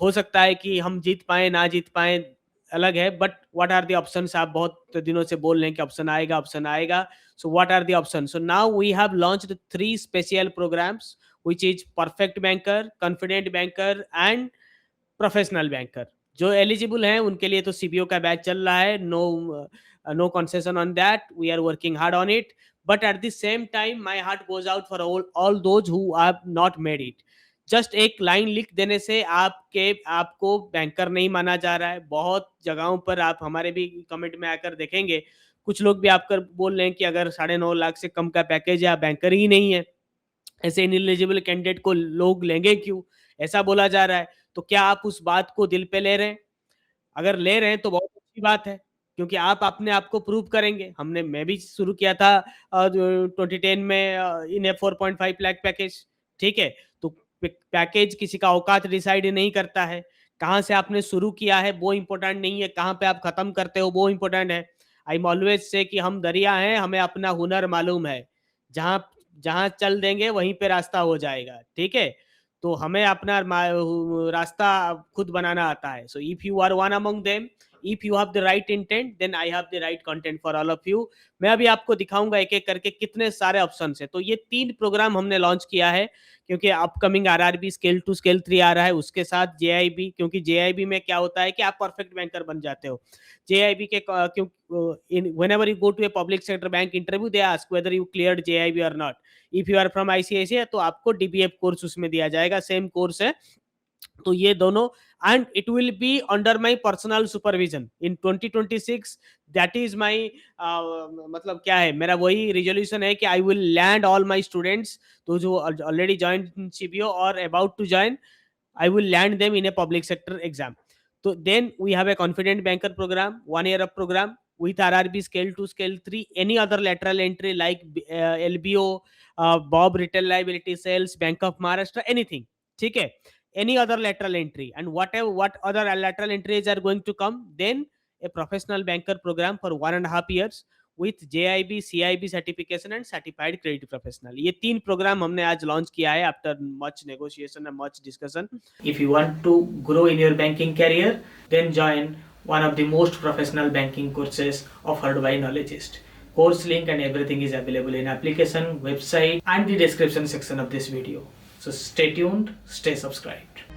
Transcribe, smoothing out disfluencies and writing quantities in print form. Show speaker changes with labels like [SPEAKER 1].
[SPEAKER 1] हो सकता है कि हम जीत पाए ना जीत पाए अलग है, but what are the options, आप बहुत दिनों से बोल रहे हैं कि ऑप्शन आएगा ऑप्शन आएगा. So what are the option? So now we have launched 3 special programmes which is perfect banker, confident banker and professional banker. जो एलिजिबल हैं उनके लिए तो सीबीओ का बैच चल रहा है. No concession on that, we are working hard on it. But at the same time my heart goes out for all those who have not made it. Just एक line लिख देने से आपको banker नहीं माना जा रहा है. बहुत जगहों पर आप हमारे भी कमेंट में आकर देखेंगे, कुछ लोग भी आपकर बोल रहे हैं कि अगर 9.5 लाख से कम का पैकेज है आप बैंकर ही नहीं है, ऐसे इनएलिजिबल कैंडिडेट को लोग लेंगे क्यों, ऐसा बोला जा रहा है. तो क्या आप उस बात को दिल पे ले रहे हैं? अगर ले रहे हैं तो बहुत अच्छी बात है, क्योंकि आप अपने आप को प्रूव करेंगे. मैं भी शुरू किया था 2010 में इन ए 4.5 लाख पैकेज. ठीक है, तो पैकेज किसी का औकात डिसाइड नहीं करता है. कहाँ से आपने शुरू किया है वो इंपॉर्टेंट नहीं है, कहाँ पे आप खत्म करते हो वो इंपॉर्टेंट है. आई एम ऑलवेज से कि हम दरिया हैं, हमें अपना हुनर मालूम है. जहाँ जहाँ चल देंगे वहीं पे रास्ता हो जाएगा. ठीक है, तो हमें अपना रास्ता खुद बनाना आता है. So if you are one among them, if you have the right intent, then I have the right content for all of you. मैं अभी आपको दिखाऊंगा एक एक करके कितने सारे ऑप्शन है. तो ये 3 प्रोग्राम हमने लॉन्च किया है, क्योंकि अपकमिंग आरआरबी स्केल 2 स्केल 3 आ रहा है, उसके साथ जेआईबी. क्योंकि जेआईबी में क्या होता है कि आप परफेक्ट बैंकर बन जाते हो. जेआईबी के क्यों, whenever you go to a public sector bank interview, they ask whether you cleared JIB or not. If you are from ICICI तो आपको DBF कोर्स उसमें दिया जाएगा, सेम कोर्स है. तो ये दोनों, and it will be under my personal supervision in 2026. That is my, मतलब क्या है, मेरा वही रिजोल्यूशन है कि I will land all my students, तो जो ऑलरेडी ज्वाइन सीबीओ और about to join, I will land them in a public sector exam. So then we have a confident banker program, 1 year of program with RRB scale 2, scale 3, any other lateral entry like LBO, Bob Retail Liability Sales, Bank of Maharashtra, anything. ठीक है, any other lateral entry, and what other lateral entries are going to come, then a professional banker program for 1.5 years with JIB, CIB certification and certified credit professional. ये 3 programme हमने आज launch किया है after much negotiation and much discussion. If you want to grow in your banking career, then join one of the most professional banking courses offered by Knowledgeist. Course link and everything is available in application, website and the description section of this video. So stay tuned, stay subscribed.